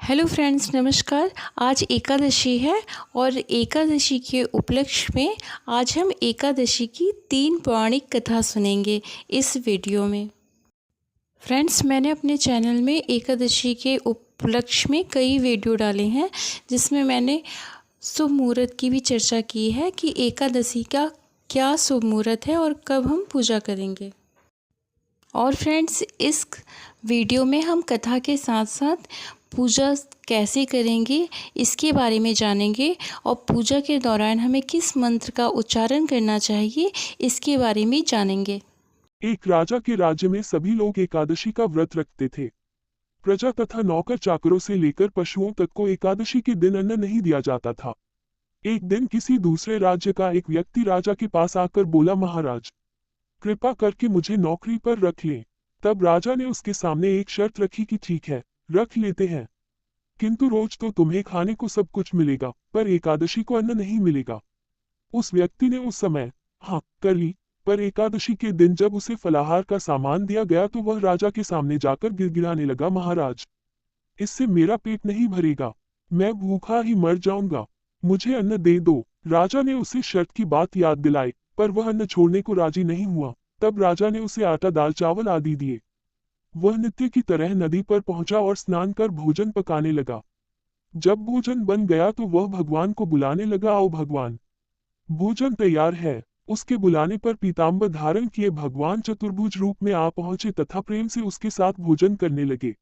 Hello friends, नमस्कार। आज एकादशी है और एकादशी के उपलक्ष्य में आज हम एकादशी की 3 पौराणिक कथा सुनेंगे इस वीडियो में। फ्रेंड्स, मैंने अपने चैनल में एकादशी के उपलक्ष्य में कई वीडियो डाले हैं जिसमें मैंने शुभ मुहूर्त की भी चर्चा की है कि एकादशी का क्या शुभ मुहूर्त है और कब हम पूजा करेंगे। और फ्रेंड्स, इस वीडियो में हम कथा के साथ साथ पूजा कैसे करेंगे इसके बारे में जानेंगे और पूजा के दौरान हमें किस मंत्र का उच्चारण करना चाहिए इसके बारे में जानेंगे। एक राजा के राज्य में सभी लोग एकादशी का व्रत रखते थे। प्रजा तथा नौकर चाकरों से लेकर पशुओं तक को एकादशी के दिन अन्न नहीं दिया जाता था। एक दिन किसी दूसरे राज्य का एक व्यक्ति राजा के पास आकर बोला, महाराज, कृपा करके मुझे नौकरी पर रख लें। तब राजा ने उसके सामने एक शर्त रखी कि ठीक है, रख लेते हैं, किंतु रोज तो तुम्हें खाने को सब कुछ मिलेगा, पर एकादशी को अन्न नहीं मिलेगा। उस व्यक्ति ने उस समय हाँ कर ली, पर एकादशी के दिन जब उसे फलाहार का सामान दिया गया तो वह राजा के सामने जाकर गिड़गिड़ाने लगा, महाराज, इससे मेरा पेट नहीं भरेगा, मैं भूखा ही मर जाऊंगा, मुझे अन्न दे दो। राजा ने उसे शर्त की बात याद दिलाई, पर वह अन्न छोड़ने को राजी नहीं हुआ। तब राजा ने उसे आटा, दाल, चावल आदि दिए। वह नित्य की तरह नदी पर पहुंचा और स्नान कर भोजन पकाने लगा। जब भोजन बन गया तो वह भगवान को बुलाने लगा, आओ भगवान, भोजन तैयार है। उसके बुलाने पर पीताम्बर धारण किए भगवान चतुर्भुज रूप में आ पहुंचे तथा प्रेम से उसके साथ भोजन करने लगे।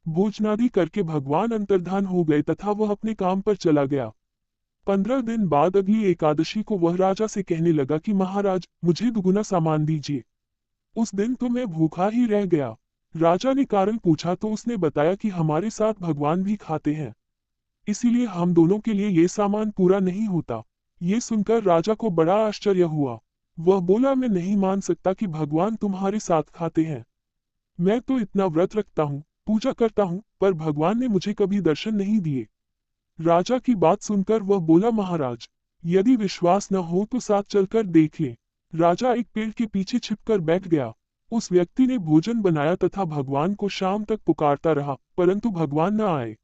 भोजनादि करके भगवान अंतर्धान हो गए तथा वह अपने काम पर चला गया। 15 दिन बाद अगली एकादशी को वह राजा से कहने लगा कि महाराज, मुझे दुगुना सामान दीजिए। उस दिन तो मैं भूखा ही रह गया। राजा ने कारण पूछा तो उसने बताया कि हमारे साथ भगवान भी खाते हैं, इसीलिए हम दोनों के लिए ये सामान पूरा नहीं होता। ये सुनकर राजा को बड़ा आश्चर्य हुआ। वह बोला, मैं नहीं मान सकता कि भगवान तुम्हारे साथ खाते हैं। मैं तो इतना व्रत रखता हूँ, पूजा करता हूँ, पर भगवान ने मुझे कभी दर्शन नहीं दिए। राजा की बात सुनकर वह बोला, महाराज, यदि विश्वास न हो तो साथ चलकर देख ले। राजा एक पेड़ के पीछे छिपकर बैठ गया। उस व्यक्ति ने भोजन बनाया तथा भगवान को शाम तक पुकारता रहा, परंतु भगवान न आए।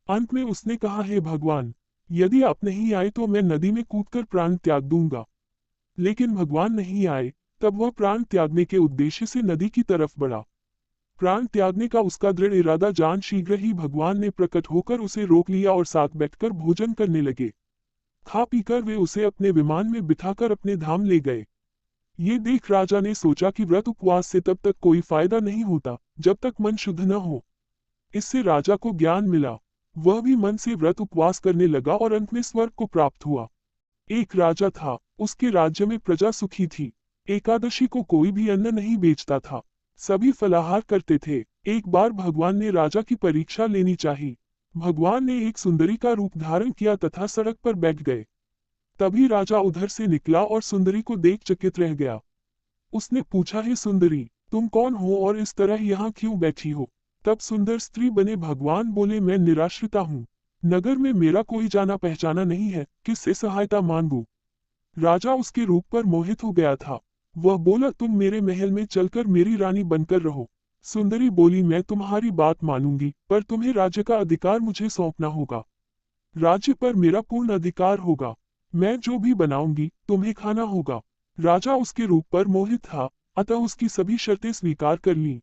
अंत में उसने कहा, हे भगवान, यदि आप नहीं आए तो मैं नदी में कूदकर प्राण त्याग दूंगा। लेकिन भगवान नहीं आए। तब वह प्राण त्यागने के उद्देश्य से नदी की तरफ बढ़ा। प्राण त्यागने का उसका दृढ़ इरादा जान शीघ्र ही भगवान ने प्रकट होकर उसे रोक लिया और साथ बैठकर भोजन करने लगे। खा पीकर वे उसे अपने विमान में बिठाकर अपने धाम ले गए। ये देख राजा ने सोचा कि व्रत उपवास से तब तक कोई फायदा नहीं होता जब तक मन शुद्ध न हो। इससे राजा को ज्ञान मिला। वह भी मन से व्रत उपवास करने लगा और अंत में स्वर्ग को प्राप्त हुआ। एक राजा था, उसके राज्य में प्रजा सुखी थी। एकादशी को कोई भी अन्न नहीं बेचता था, सभी फलाहार करते थे। एक बार भगवान ने राजा की परीक्षा लेनी चाहिए। भगवान ने एक सुंदरी का रूप धारण किया तथा सड़क पर बैठ गए। तभी राजा उधर से निकला और सुंदरी को देख चकित रह गया। उसने पूछा, हे सुंदरी, तुम कौन हो और इस तरह यहाँ क्यों बैठी हो? तब सुंदर स्त्री बने भगवान बोले, मैं निराश्रिता हूँ, नगर में मेरा कोई जाना पहचाना नहीं है, किससे सहायता मांगू? राजा उसके रूप पर मोहित हो गया था। वह बोला, तुम मेरे महल में चलकर मेरी रानी बनकर रहो। सुंदरी बोली, मैं तुम्हारी बात मानूंगी, पर तुम्हें राज्य का अधिकार मुझे सौंपना होगा। राज्य पर मेरा पूर्ण अधिकार होगा। मैं जो भी बनाऊंगी तुम्हें खाना होगा। राजा उसके रूप पर मोहित था, अतः उसकी सभी शर्तें स्वीकार कर लीं।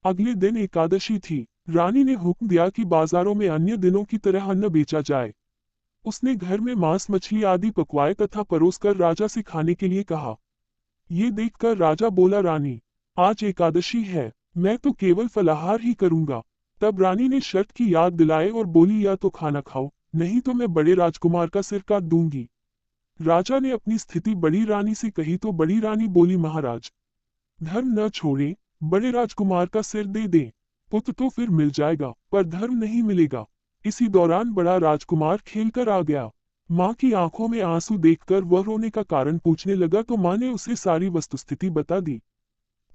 अगले दिन एकादशी थी। रानी ने हुक्म दिया कि बाजारों में अन्य दिनों की तरह अन्न बेचा जाए। उसने घर में मांस, मछली आदि पकवाए तथा परोसकर राजा से खाने के लिए कहा। ये देखकर राजा बोला, रानी, आज एकादशी है, मैं तो केवल फलाहार ही करूंगा। तब रानी ने शर्त की याद दिलाए और बोली, या तो खाना खाओ, नहीं तो मैं बड़े राजकुमार का सिर काट दूंगी। राजा ने अपनी स्थिति बड़ी रानी से कही तो बड़ी रानी बोली, महाराज, धर्म न छोड़े, बड़े राजकुमार का सिर दे दें। पुत्र तो फिर मिल जाएगा, पर धर्म नहीं मिलेगा। इसी दौरान बड़ा राजकुमार खेलकर आ गया। माँ की आंखों में आंसू देखकर वह रोने का कारण पूछने लगा तो माँ ने उसे सारी वस्तुस्थिति बता दी।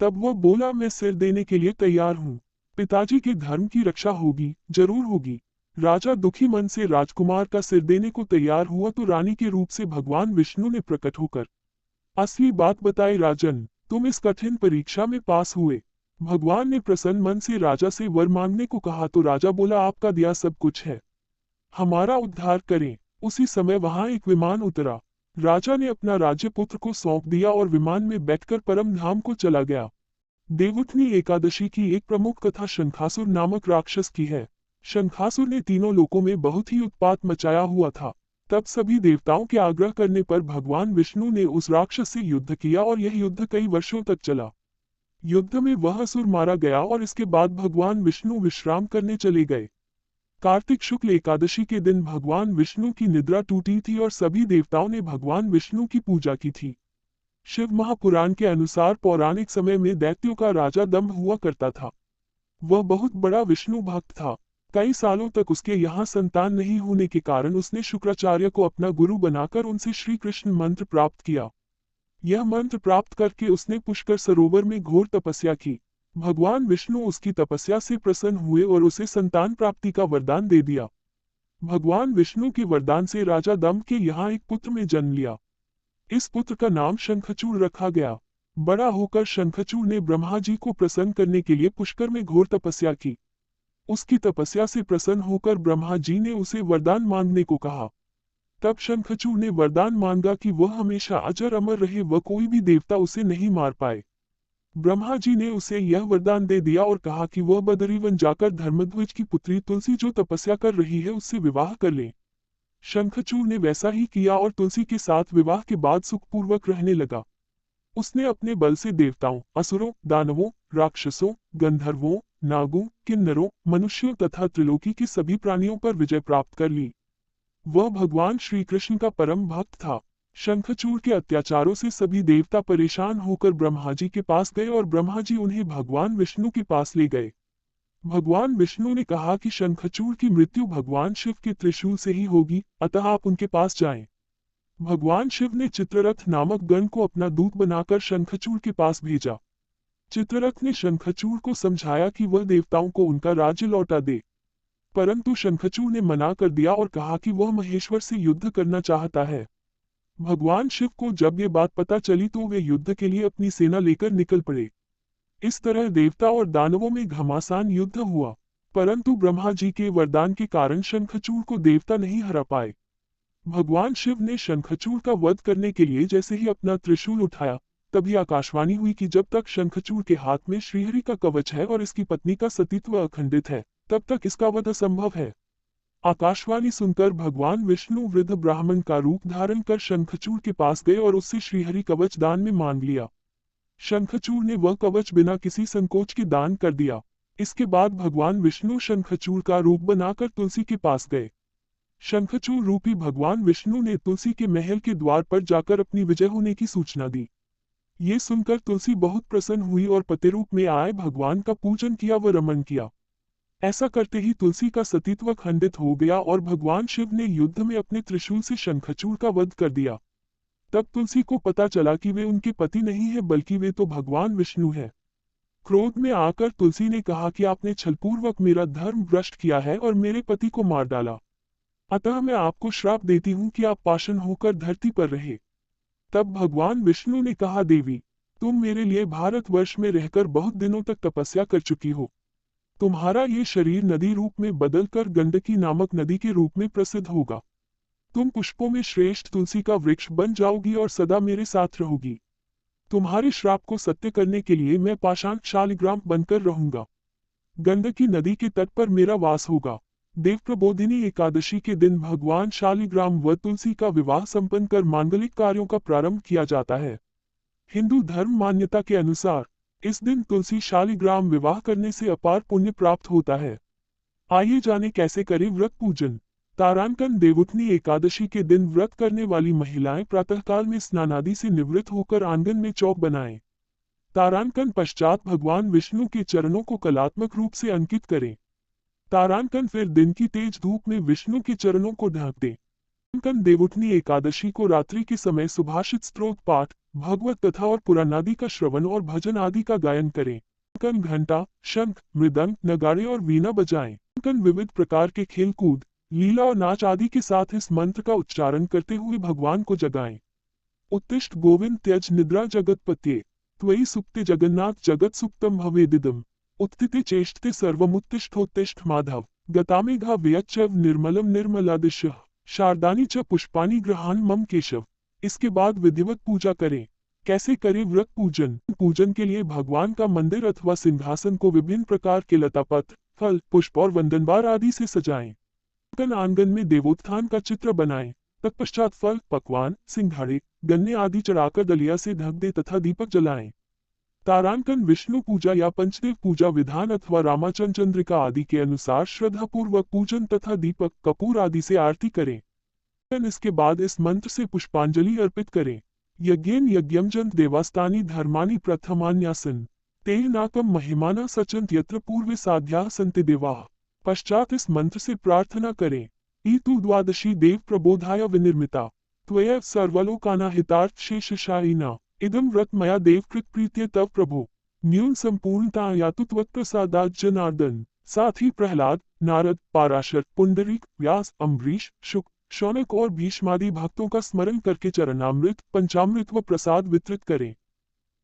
तब वह बोला, मैं सिर देने के लिए तैयार हूँ। पिताजी के धर्म की रक्षा होगी, जरूर होगी। राजा दुखी मन से राजकुमार का सिर देने को तैयार हुआ तो रानी के रूप से भगवान विष्णु ने प्रकट होकर असली बात बताई, राजन, तुम इस कठिन परीक्षा में पास हुए। भगवान ने प्रसन्न मन से राजा से वर मांगने को कहा तो राजा बोला, आपका दिया सब कुछ है, हमारा उद्धार करें। उसी समय वहां एक विमान उतरा। राजा ने अपना राज्य पुत्र को सौंप दिया और विमान में बैठकर परम धाम को चला गया। देवउठनी एकादशी की एक प्रमुख कथा शंखासुर नामक राक्षस की है। शंखासुर ने तीनों लोकों में बहुत ही उत्पात मचाया हुआ था। तब सभी देवताओं के आग्रह करने पर भगवान विष्णु ने उस राक्षस से युद्ध किया और यह युद्ध कई वर्षों तक चला। युद्ध में वह असुर मारा गया और इसके बाद भगवान विष्णु विश्राम करने चले गए। कार्तिक शुक्ल एकादशी के दिन भगवान विष्णु की निद्रा टूटी थी और सभी देवताओं ने भगवान विष्णु की पूजा की थी। शिव महापुराण के अनुसार पौराणिक समय में दैत्यों का राजा दंभ हुआ करता था। वह बहुत बड़ा विष्णु भक्त था। कई सालों तक उसके यहाँ संतान नहीं होने के कारण उसने शुक्राचार्य को अपना गुरु बनाकर उनसे श्री कृष्ण मंत्र प्राप्त किया। यह मंत्र प्राप्त करके उसने पुष्कर सरोवर में घोर तपस्या की। भगवान विष्णु उसकी तपस्या से प्रसन्न हुए और उसे संतान प्राप्ति का वरदान दे दिया। भगवान विष्णु के वरदान से राजा दंभ के यहाँ एक पुत्र में जन्म लिया। इस पुत्र का नाम शंखचूड़ रखा गया। बड़ा होकर शंखचूड़ ने ब्रह्मा जी को प्रसन्न करने के लिए पुष्कर में घोर तपस्या की। उसकी तपस्या से प्रसन्न होकर ब्रह्मा जी ने उसे वरदान मांगने को कहा। तब शंखचूड़ ने वरदान मांगा कि वह हमेशा अजर अमर रहे, वह कोई भी देवता उसे नहीं मार पाए। ब्रह्मा जी ने उसे यह वरदान दे दिया और कहा कि वह बदरीवन जाकर धर्मध्वज की पुत्री तुलसी जो तपस्या कर रही है उससे विवाह कर ले। शंखचूड़ ने वैसा ही किया और तुलसी के साथ विवाह के बाद सुखपूर्वक रहने लगा। उसने अपने बल से देवताओं, असुरों, दानवों, राक्षसों, गंधर्वों, नागों, किन्नरों, मनुष्यों तथा त्रिलोकी के सभी प्राणियों पर विजय प्राप्त कर ली। वह भगवान श्री कृष्ण का परम भक्त था। शंखचूड़ के अत्याचारों से सभी देवता परेशान होकर ब्रह्मा जी के पास गए और ब्रह्मा जी उन्हें भगवान विष्णु के पास ले गए। भगवान विष्णु ने कहा कि शंखचूड़ की मृत्यु भगवान शिव के त्रिशूल से ही होगी, अतः आप उनके पास जाएं। भगवान शिव ने चित्ररथ नामक गण को अपना दूत बनाकर शंखचूड़ के पास भेजा। चित्ररथ ने शंखचूड़ को समझाया कि वह देवताओं को उनका राज्य लौटा दे, परंतु शंखचूड़ ने मना कर दिया और कहा कि वह महेश्वर से युद्ध करना चाहता है। भगवान शिव को जब ये बात पता चली तो वे युद्ध के लिए अपनी सेना लेकर निकल पड़े। इस तरह देवता और दानवों में घमासान युद्ध हुआ, परंतु ब्रह्मा जी के वरदान के कारण शंखचूड़ को देवता नहीं हरा पाए। भगवान शिव ने शंखचूड़ का वध करने के लिए जैसे ही अपना त्रिशूल उठाया, तभी आकाशवाणी हुई कि जब तक शंखचूड़ के हाथ में श्रीहरि का कवच है और इसकी पत्नी का सतीत्व अखंडित है, तब तक इसका वध असंभव है। आकाशवाणी सुनकर भगवान विष्णु वृद्ध ब्राह्मण का रूप धारण कर शंखचूड़ के पास गए और उससे श्रीहरि कवच दान में मांग लिया। शंखचूड़ ने वह कवच बिना किसी संकोच के दान कर दिया। इसके बाद भगवान विष्णु शंखचूड़ का रूप बनाकर तुलसी के पास गए। शंखचूड़ रूपी भगवान विष्णु ने तुलसी के महल के द्वार पर जाकर अपनी विजय होने की सूचना दी। ये सुनकर तुलसी बहुत प्रसन्न हुई और पति रूप में आए भगवान का पूजन किया व रमन किया। ऐसा करते ही तुलसी का सतीत्व खंडित हो गया और भगवान शिव ने युद्ध में अपने त्रिशूल से शंखचूड़ का वध कर दिया। तब तुलसी को पता चला कि वे उनके पति नहीं है बल्कि वे तो भगवान विष्णु है। क्रोध में आकर तुलसी ने कहा कि आपने छलपूर्वक मेरा धर्म भ्रष्ट किया है और मेरे पति को मार डाला, अतः मैं आपको श्राप देती हूँ कि आप पाषाण होकर धरती पर रहे। तब भगवान विष्णु ने कहा, देवी, तुम मेरे लिए भारतवर्ष में रहकर बहुत दिनों तक तपस्या कर चुकी हो। तुम्हारा ये शरीर नदी रूप में बदलकर गंडकी नामक नदी के रूप में प्रसिद्ध होगा। तुम पुष्पों में श्रेष्ठ तुलसी का वृक्ष बन जाओगी और सदा मेरे साथ रहोगी। तुम्हारे श्राप को सत्य करने के लिए मैं पाषाण शालिग्राम बनकर रहूंगा। गंडकी नदी के तट पर मेरा वास होगा। देव प्रबोधिनी एकादशी के दिन भगवान शालिग्राम व तुलसी का विवाह संपन्न कर मांगलिक कार्यों का प्रारंभ किया जाता है। हिंदू धर्म मान्यता के अनुसार इस दिन तुलसी शालिग्राम विवाह करने से अपार पुण्य प्राप्त होता है। आइए जाने कैसे करें व्रत पूजन। तारांकन देवउठनी एकादशी के दिन व्रत करने वाली महिलाएं प्रातःकाल में स्नानादि से निवृत्त होकर आंगन में चौक बनाएं। तारांकन पश्चात भगवान विष्णु के चरणों को कलात्मक रूप से अंकित करें। तारांकन फिर दिन की तेज धूप में विष्णु के चरणों को ढक दें। तारांकन देवउठनी एकादशी को रात्रि के समय सुभाषित स्तोत्र पाठ, भगवत कथा और पुराणादि का श्रवण और भजन आदि का गायन करें। तारांकन घंटा, शंख, मृदंग, नगाड़े और वीणा बजाएं। तारांकन विविध प्रकार के खेल कूद, लीला और नाच आदि के साथ इस मंत्र का उच्चारण करते हुए भगवान को जगाएं। उत्तिष्ठ गोविंद त्यज निद्रा जगतपते। त्वयि सुप्ते जगन्नाथ जगत् सुप्तम भवेदिदम् उत्थिते चेष्टते सर्वमुत्तिष्ठोत्तिष्ठ माधव गतामेघा व्यच्चव निर्मलम निर्मलादिशः शारदानी च पुष्पाणि गृहान मम केशव। इसके बाद विधिवत पूजा करें। कैसे करें व्रत पूजन? पूजन के लिए भगवान का मंदिर अथवा सिंहासन को विभिन्न प्रकार के लतापत्र, फल, पुष्प और वंदनबार आदि से सजाएं। आंगन में देवोत्थान का चित्र बनाएं। तत्पश्चात फल, पकवान, सिंघाड़े, गन्ने आदि चढ़ाकर दलिया से ढक दे तथा दीपक जलाएं। तारांकन विष्णु पूजा या पंचदेव पूजा विधान अथवा रामाचंद्र चंद्रिका आदि के अनुसार श्रद्धापूर्वक पूजन तथा दीपक, कपूर आदि से आरती करें। इसके बाद इस मंत्र से पुष्पांजलि अर्पित करें। यज्ञेन यज्ञमजंत देवास्तानि धर्मानि प्रथमान्यासन तेन नाकम महिमाना सचंत यत्र पूर्वे साध्या संति देवाः। पश्चात इस मंत्र से प्रार्थना करें। ईतु द्वादशी देव प्रबोधाय विनिर्मिता त्वया सर्वलोकाना हितार्थ शेषशायिना इदं व्रत मया देवकृत प्रीत्य तव प्रभो न्यून संपूर्णता यातु त्वत्प्रसादात् जनार्दन। साथ ही प्रहलाद, नारद, पाराशर, पुंडरीक, व्यास, अम्बरीश, शुक, शौनक और भीष्मादि भक्तों का स्मरण करके चरणामृत, पंचामृत व प्रसाद वितरित करें।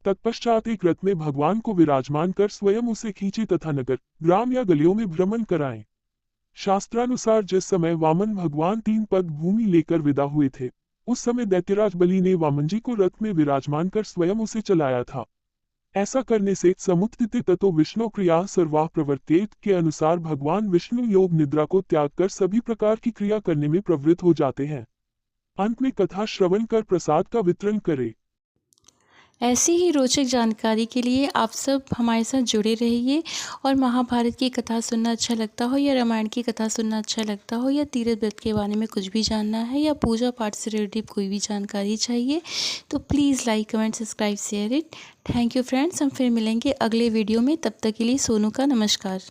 तत्पश्चात एक रथ में भगवान को विराजमान कर स्वयं उसे खींचे तथा नगर, ग्राम या गलियों में भ्रमण कराएं। शास्त्रानुसार जिस समय वामन भगवान 3 पद भूमि लेकर विदा हुए थे, उस समय दैत्यराज बलि ने वामन जी को रथ में विराजमान कर स्वयं उसे चलाया था। ऐसा करने से समुत्थिते ततो विष्णु क्रिया सर्वाः प्रवर्तेत के अनुसार भगवान विष्णु योग निद्रा को त्याग कर सभी प्रकार की क्रिया करने में प्रवृत्त हो जाते हैं। अंत में कथा श्रवण कर प्रसाद का वितरण करें। ऐसी ही रोचक जानकारी के लिए आप सब हमारे साथ जुड़े रहिए। और महाभारत की कथा सुनना अच्छा लगता हो या रामायण की कथा सुनना अच्छा लगता हो या तीर्थ व्रत के बारे में कुछ भी जानना है या पूजा पाठ से रिलेटेड कोई भी जानकारी चाहिए तो please like, comment, subscribe, share it. Thank you friends. हम फिर मिलेंगे अगले वीडियो में। तब तक के लिए सोनू का नमस्कार।